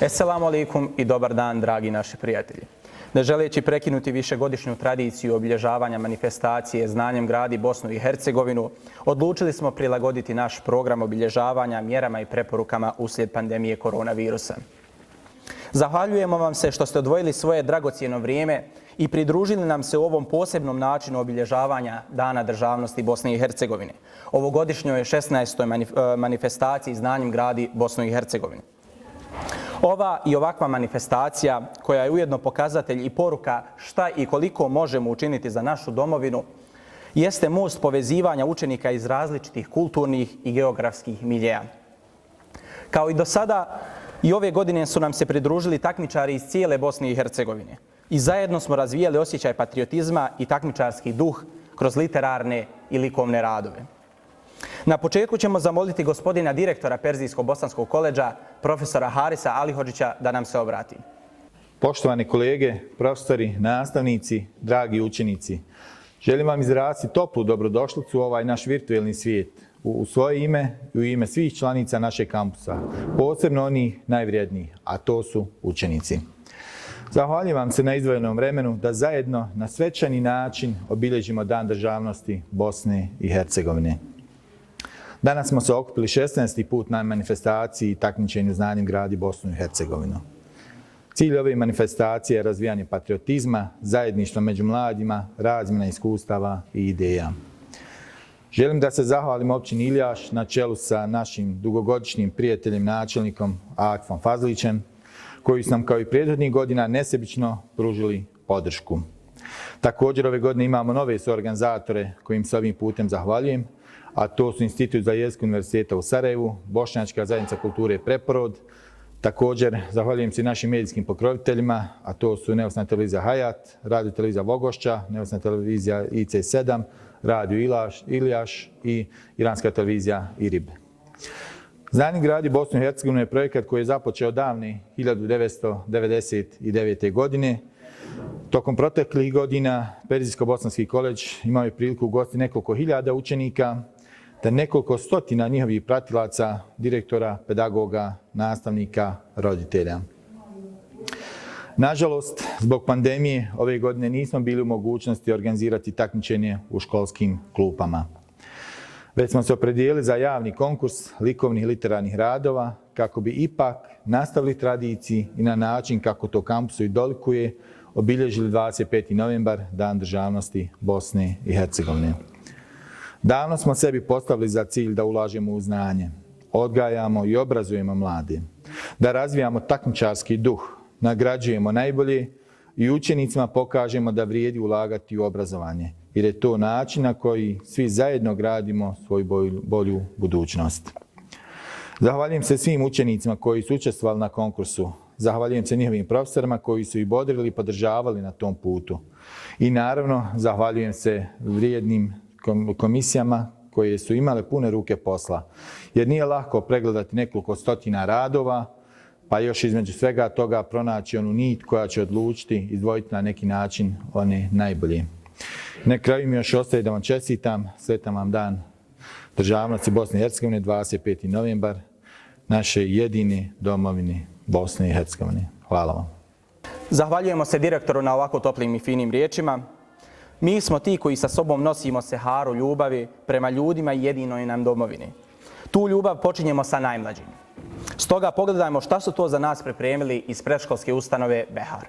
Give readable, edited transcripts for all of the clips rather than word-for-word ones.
Esselamu alaikum i dobar dan, dragi naši prijatelji. Ne želeći prekinuti višegodišnju tradiciju obilježavanja manifestacije Znanjem gradi Bosnu i Hercegovinu, odlučili smo prilagoditi naš program obilježavanja mjerama i preporukama uslijed pandemije koronavirusa. Zahvaljujemo vam se što ste odvojili svoje dragocjeno vrijeme i pridružili nam se u ovom posebnom načinu obilježavanja Dana državnosti Bosne i Hercegovine, ovogodišnjoj 16. manifestaciji Znanjem gradi Bosnu i Hercegovinu. Ova i ovakva manifestacija, koja je ujedno pokazatelj i poruka šta i koliko možemo učiniti za našu domovinu, jeste most povezivanja učenika iz različitih kulturnih i geografskih miljeja. Kao i do sada, i ove godine su nam se pridružili takmičari iz cijele Bosne i Hercegovine i zajedno smo razvijali osjećaj patriotizma i takmičarski duh kroz literarne i likovne radove. Na početku ćemo zamoliti gospodina direktora Perzijsko-bosanskog koledža, profesora Harisa Alihodžića, da nam se obrati. Poštovane kolege, profesori, nastavnici, dragi učenici, želim vam izraziti toplu dobrodošlicu u ovaj naš virtuelni svijet, u svoje ime i u ime svih članica našeg kampusa, posebno onih najvrijednijih, a to su učenici. Zahvaljujem vam se na izdvojenom vremenu da zajedno na svečani način obilježimo Dan državnosti Bosne i Hercegovine. Danas smo se okupili 16. put na manifestaciji i takmičenju Znanjem gradi Bosnu i Hercegovinu. Cilj ove manifestacije je razvijanje patriotizma, zajedništva među mladima, razmjena iskustava i ideja. Želim da se zahvalim općini Iljaš na čelu sa našim dugogodišnjim prijateljem, načelnikom Akifom Fazlićem, koji su nam kao i prethodnih godina nesebično pružili podršku. Također ove godine imamo nove suorganizatore kojim se ovim putem zahvaljujem, a to su Institut za jezik Univerziteta u Sarajevu, Bošnjačka zajednica kulture Preporod. Također zahvaljujem se našim medijskim pokroviteljima, a to su Neovisna televizija Hayat, Radio televizija Vogošća, Neovisna televizija IC7, Radio Iljaš i Iranska televizija IRIB. Znanjem gradi Bosnu i Hercegovinu je projekat koji je započeo davne 1999. godine. Tokom proteklih godina Perzijsko-bosanski koledž imao je priliku ugostiti nekoliko hiljada učenika, te nekoliko stotina njihovih pratilaca, direktora, pedagoga, nastavnika, roditelja. Nažalost, zbog pandemije ove godine nismo bili u mogućnosti organizirati takmičenje u školskim klupama. Već smo se opredijelili za javni konkurs likovnih i literarnih radova kako bi ipak nastavili tradiciji i na način kako to kampusu i dolikuje obilježili 25. novembar, Dan državnosti Bosne i Hercegovine. Davno smo sebi postavili za cilj da ulažemo u znanje, odgajamo i obrazujemo mlade, da razvijamo takmičarski duh, nagrađujemo najbolje i učenicima pokažemo da vrijedi ulagati u obrazovanje, jer je to način na koji svi zajedno gradimo svoju bolju budućnost. Zahvaljujem se svim učenicima koji su učestvovali na konkursu. Zahvaljujem se njihovim profesorima koji su ih bodrili i podržavali na tom putu. I naravno, zahvaljujem se vrijednim komisijama koje su imale pune ruke posla. Jer nije lako pregledati nekoliko stotina radova, pa još između svega toga pronaći onu nit koja će odlučiti, izdvojiti na neki način one najbolje. Na kraju mi još ostaje da vam čestitam, sretan vam Dan državnosti Bosne i Hercegovine, 25. novembar, naše jedine domovine Bosne i Hercegovine. Hvala vam. Zahvaljujemo se direktoru na ovako toplim i finim riječima. Mi smo ti koji sa sobom nosimo seharu ljubavi prema ljudima i jedinoj nam domovini. Tu ljubav počinjemo sa najmlađim. Stoga pogledajmo šta su to za nas pripremili iz predškolske ustanove Behar.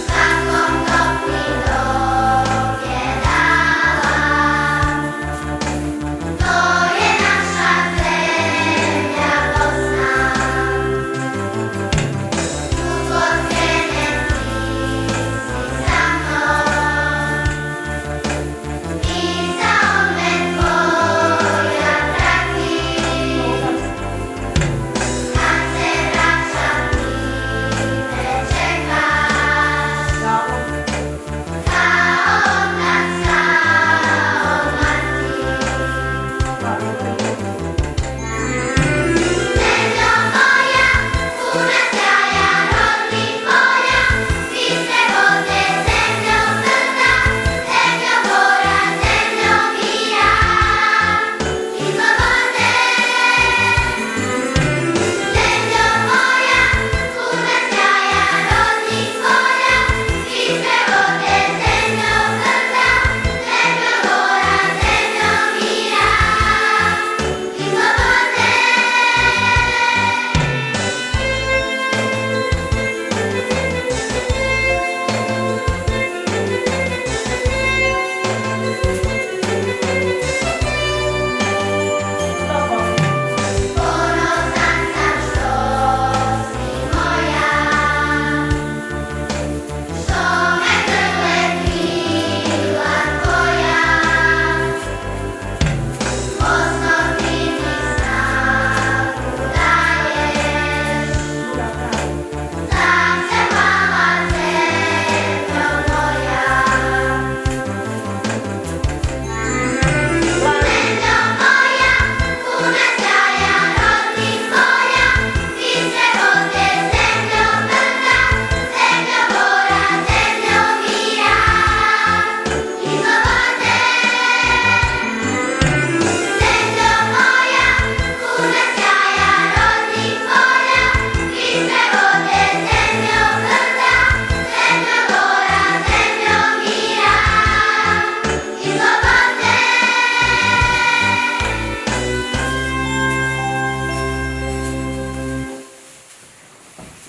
Kako topli dok je dala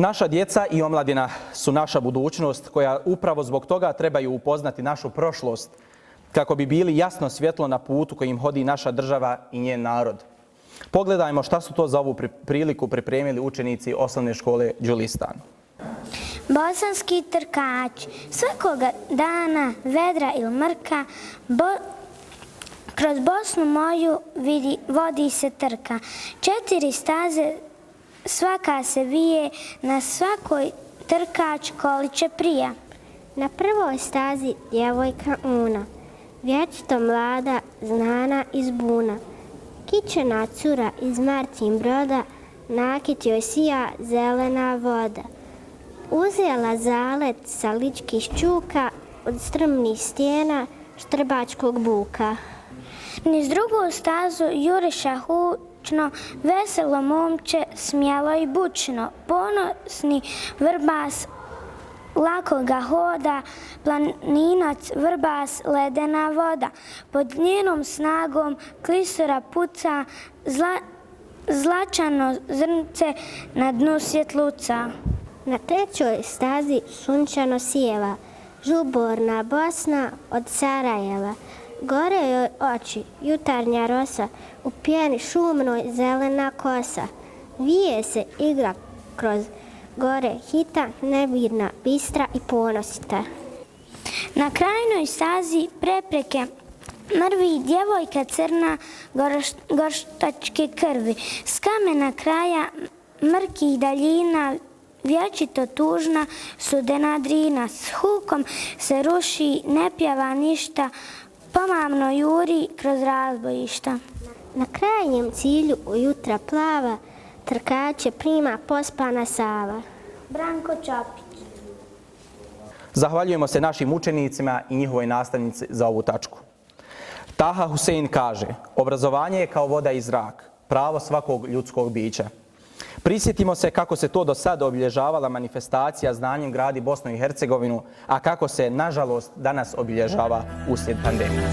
Naša djeca i omladina su naša budućnost koja upravo zbog toga trebaju upoznati našu prošlost kako bi bili jasno svjetlo na putu kojim hodi naša država i njen narod. Pogledajmo šta su to za ovu priliku pripremili učenici osnovne škole Đulistan. Bosanski trkač. Svakoga dana, vedra ili mrka, kroz Bosnu moju vodi se trka. 4 staze, svaka se vije, na svakoj trkač količe prija. Na prvoj stazi djevojka Una, vječito mlada, znana iz buna. Kičena cura iz Martin Broda, nakit joj sija zelena voda. Uzela zalet sa ličkih šćuka, od strmnih stijena štrbačkog buka. Niz drugu stazu juriša hučno, veselo momče, smjelo i bučno. Ponosni vrbas lako ga hoda, planinac vrbas ledena voda. Pod njenom snagom klisura puca, zlačano zrnce na dnu svjetluca. Na trećoj stazi sunčano sjeva, žuborna Bosna od Sarajeva. Gore joj oči, jutarnja rosa, u pjeni šumnoj zelena kosa. Vije se igra kroz gore hita, nemirna, bistra i ponosita. Na krajnoj stazi prepreke mrvi djevojka crna gorštačke krvi. S kamena kraja mrkih daljina vječito tužna sudena drina. S hukom se ruši, ne pjeva ništa, pomamno juri kroz razbojišta. Na krajnjem cilju ujutra plava, trkače prima pospana Sava. Branko Čapić. Zahvaljujemo se našim učenicima i njihovoj nastavnici za ovu tačku. Taha Husein kaže, obrazovanje je kao voda i zrak, pravo svakog ljudskog bića. Prisjetimo se kako se to do sada obilježavala manifestacija Znanjem gradi Bosnu i Hercegovinu, a kako se, nažalost, danas obilježava uslijed pandemije.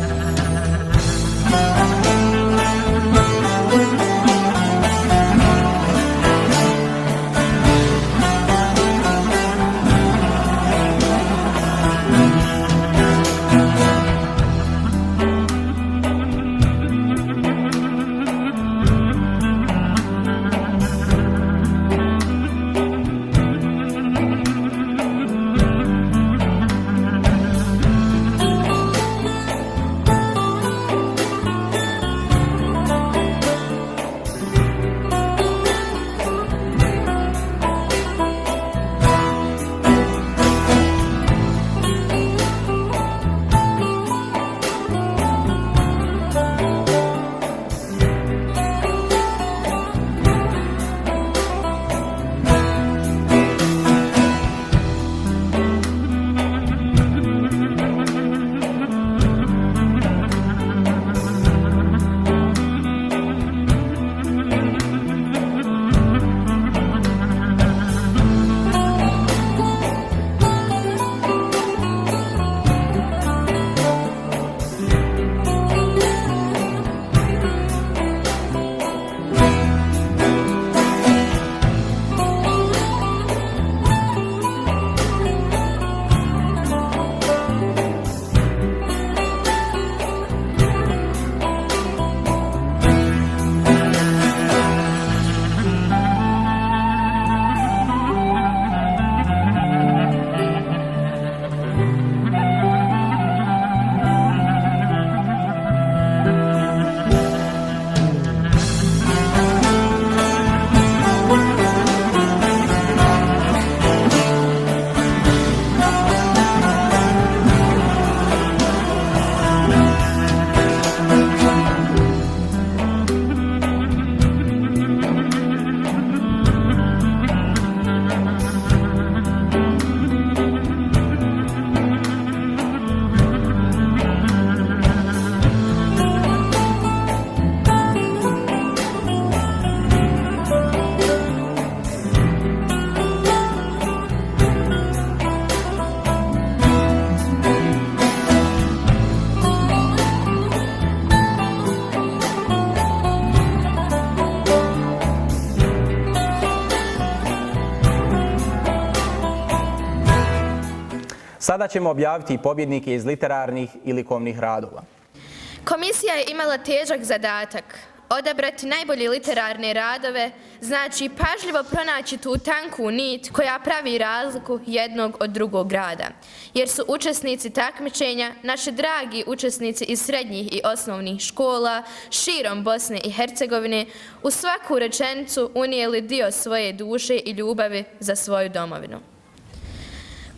Sada ćemo objaviti pobjednike iz literarnih i likovnih radova. Komisija je imala težak zadatak. Odabrati najbolje literarne radove znači pažljivo pronaći tu tanku nit koja pravi razliku jednog od drugog rada. Jer su učesnici takmičenja, naši dragi učesnici iz srednjih i osnovnih škola, širom Bosne i Hercegovine, u svaku rečenicu unijeli dio svoje duše i ljubavi za svoju domovinu.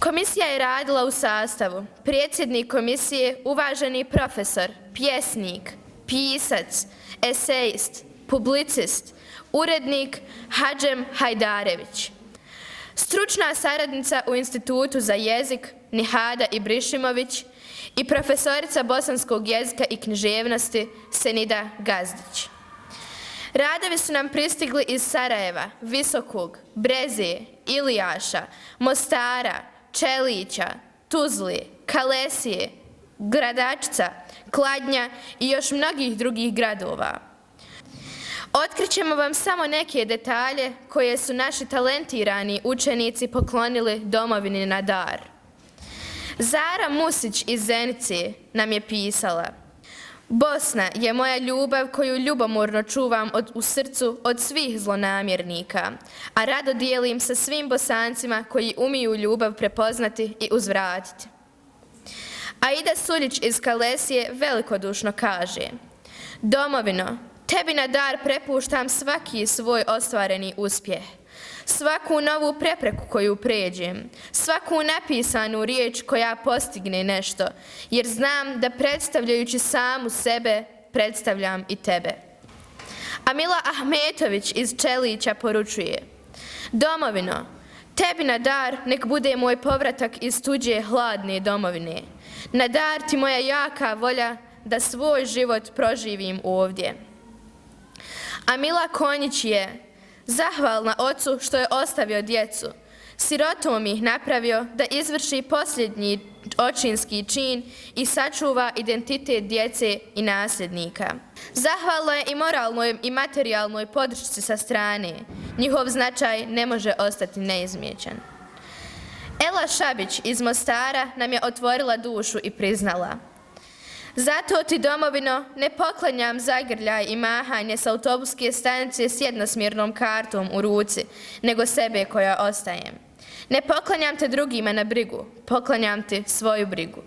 Komisija je radila u sastavu. Predsjednik komisije, uvaženi profesor, pjesnik, pisac, esejist, publicist, urednik Hadžem Hajdarević. Stručna saradnica u Institutu za jezik Nihada Ibrišimović i profesorica bosanskog jezika i književnosti Senida Gazdić. Radovi su nam pristigli iz Sarajeva, Visokog, Brezije, Ilijaša, Mostara, Čelića, Tuzli, Kalesije, Gradačca, Kladnja i još mnogih drugih gradova. Otkrićemo vam samo neke detalje koje su naši talentirani učenici poklonili domovini na dar. Zara Musić iz Zenice nam je pisala: Bosna je moja ljubav koju ljubomorno čuvam u srcu od svih zlonamjernika, a rado dijelim sa svim Bosancima koji umiju ljubav prepoznati i uzvratiti. Aida Suljić iz Kalesije velikodušno kaže: Domovino, tebi na dar prepuštam svaki svoj ostvareni uspjeh, svaku novu prepreku koju pređem, svaku napisanu riječ koja postigne nešto, jer znam da predstavljajući samu sebe, predstavljam i tebe. Amila Ahmetović iz Čelića poručuje: Domovino, tebi na dar nek bude moj povratak iz tuđe hladne domovine. Na dar ti moja jaka volja da svoj život proživim ovdje. Amila Konjić je zahvalna ocu što je ostavio djecu, sirotom ih napravio da izvrši posljednji očinski čin i sačuva identitet djece i nasljednika. Zahvalna je i moralnoj i materijalnoj podršci sa strane. Njihov značaj ne može ostati neizmjećen. Ela Šabić iz Mostara nam je otvorila dušu i priznala: Zato ti, domovino, ne poklanjam zagrljaj i mahanje s autobuske stanice s jednosmjernom kartom u ruci, nego sebe koja ostajem. Ne poklanjam te drugima na brigu, poklanjam ti svoju brigu.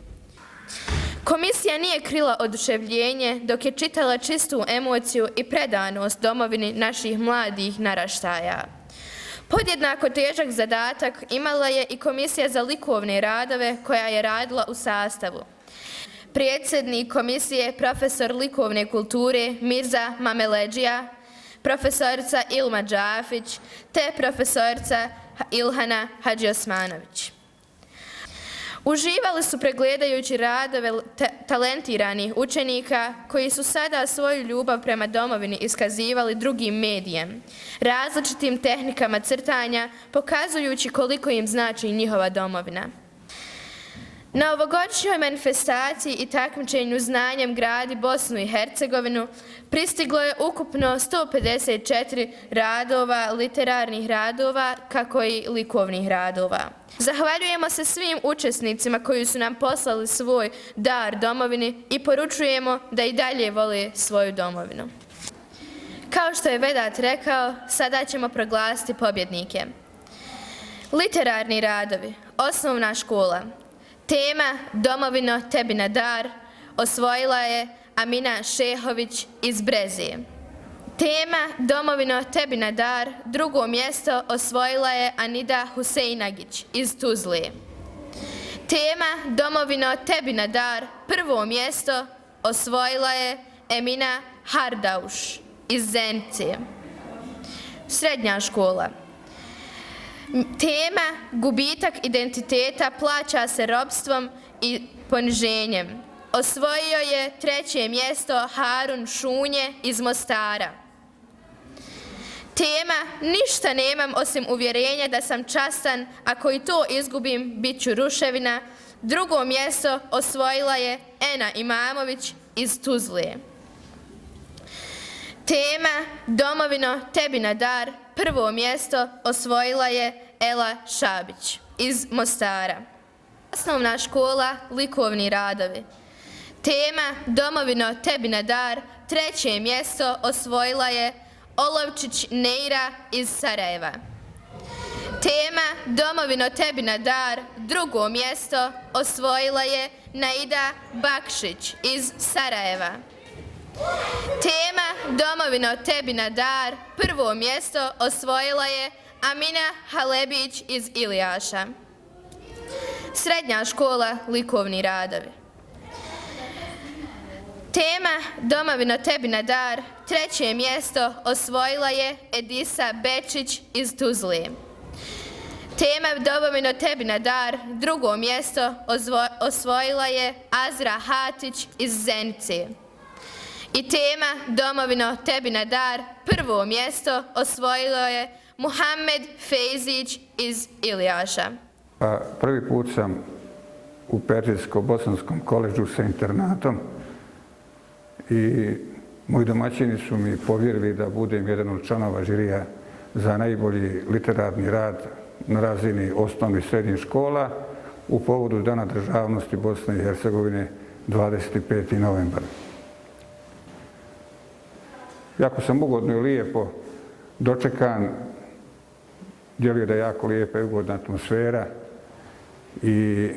Komisija nije krila oduševljenje dok je čitala čistu emociju i predanost domovini naših mladih naraštaja. Podjednako težak zadatak imala je i Komisija za likovne radove koja je radila u sastavu. Predsjednik komisije, profesor likovne kulture Mirza Mameleđija, profesorica Ilma Đafić te profesorica Ilhana Hadžiosmanović. Uživali su pregledajući radove talentiranih učenika koji su sada svoju ljubav prema domovini iskazivali drugim medijem, različitim tehnikama crtanja, pokazujući koliko im znači njihova domovina. Na ovogodišnjoj manifestaciji i takmičenju znanjem gradi Bosnu i Hercegovinu pristiglo je ukupno 154 radova, literarnih radova, kako i likovnih radova. Zahvaljujemo se svim učesnicima koji su nam poslali svoj dar domovini i poručujemo da i dalje vole svoju domovinu. Kao što je Vedat rekao, sada ćemo proglasiti pobjednike. Literarni radovi, osnovna škola. Tema Domovino, tebi na dar osvojila je Amina Šehović iz Brezije. Tema Domovino, tebi na dar drugo mjesto osvojila je Anida Husejnagić iz Tuzle. Tema Domovino, tebi na dar prvo mjesto osvojila je Emina Hardauš iz Zenice. Srednja škola. Tema gubitak identiteta plaća se ropstvom i poniženjem. Osvojio je treće mjesto Harun Šunje iz Mostara. Tema ništa nemam osim uvjerenja da sam častan, ako i to izgubim bit ću ruševina. Drugo mjesto osvojila je Ena Imamović iz Tuzle. Tema Domovino, tebi na dar prvo mjesto osvojila je Ela Šabić iz Mostara. Osnovna škola Likovni radovi. Tema Domovino tebi na dar, 3. mjesto osvojila je Olovčić Neira iz Sarajeva. Tema Domovino tebi na dar, 2. mjesto osvojila je Naida Bakšić iz Sarajeva. Tema Domovino tebi na dar, 1. mjesto osvojila je Amina Halebić iz Ilijaša. Srednja škola Likovni radovi. Tema Domovino tebi na dar, 3. mjesto osvojila je Edisa Bečić iz Tuzle. Tema Domovino tebi na dar, 2. mjesto osvojila je Azra Hatić iz Zenice. I tema Domovino tebi na dar, 1. mjesto osvojilo je Muhammed Fejzić iz Ilijaša. Prvi put sam u Perzijsko-bosanskom koledžu sa internatom i moji domaćini su mi povjerili da budem jedan od članova žirija za najbolji literarni rad na razini osnovnih i srednjih škola u povodu Dana državnosti Bosne i Hercegovine 25. novembar. Jako sam ugodno i lijepo dočekan, djeluje da je jako lijepa i ugodna atmosfera i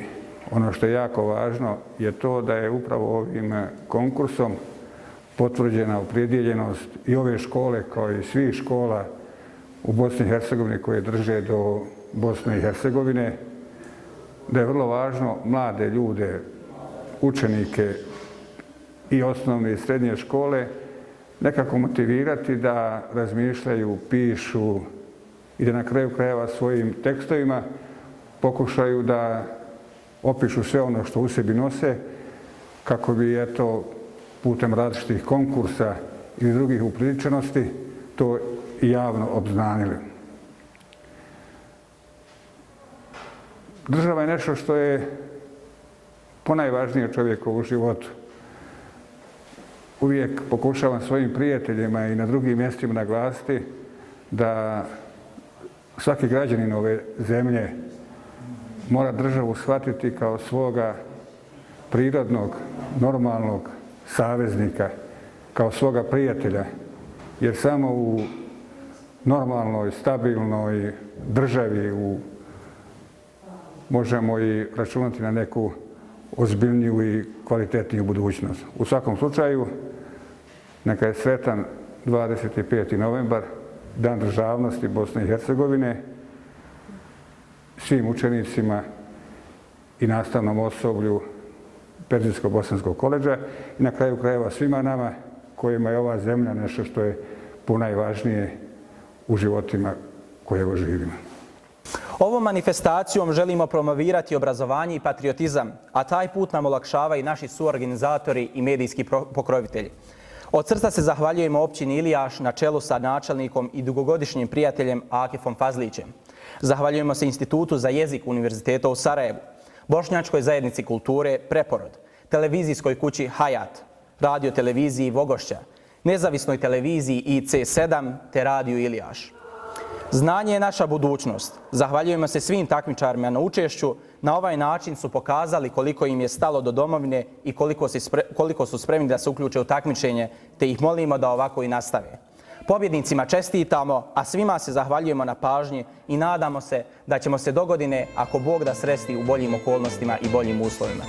ono što je jako važno je to da je upravo ovim konkursom potvrđena opredjeljenost i ove škole kao i svih škola u Bosni i Hercegovini koje drže do Bosne i Hercegovine, da je vrlo važno mlade ljude, učenike i osnovne i srednje škole nekako motivirati da razmišljaju, pišu i da na kraju krajeva svojim tekstovima pokušaju da opišu sve ono što u sebi nose kako bi putem različitih konkursa ili drugih upriličenosti to javno obznanili. Država je nešto što je ponajvažnije čovjekovu životu. Uvijek pokušavam svojim prijateljima i na drugim mjestima naglasiti da svaki građanin ove zemlje mora državu shvatiti kao svoga prirodnog, normalnog saveznika, kao svoga prijatelja, jer samo u normalnoj, stabilnoj državi možemo i računati na neku ozbiljniju i kvalitetniju budućnost. U svakom slučaju, neka je sretan 25. novembar, Dan državnosti Bosne i Hercegovine, svim učenicima i nastavnom osoblju Perzijsko-bosanskog koledža i na kraju krajeva svima nama kojima je ova zemlja nešto što je ponajvažnije u životima kojega živimo. Ovom manifestacijom želimo promovirati obrazovanje i patriotizam, a taj put nam olakšavaju naši suorganizatori i medijski pokrovitelji. Od srca se zahvaljujemo općini Ilijaš na čelu sa načelnikom i dugogodišnjim prijateljem Akifom Fazlićem. Zahvaljujemo se Institutu za jezik Univerziteta u Sarajevu, Bošnjačkoj zajednici kulture Preporod, televizijskoj kući Hayat, radio televiziji Vogošća, nezavisnoj televiziji IC7 te radiju Ilijaš. Znanje je naša budućnost. Zahvaljujemo se svim takmičarima na učešću. Na ovaj način su pokazali koliko im je stalo do domovine i koliko su spremni da se uključe u takmičenje, te ih molimo da ovako i nastave. Pobjednicima čestitamo, a svima se zahvaljujemo na pažnji i nadamo se da ćemo se dogodine, ako Bog da, sresti u boljim okolnostima i boljim uslovima.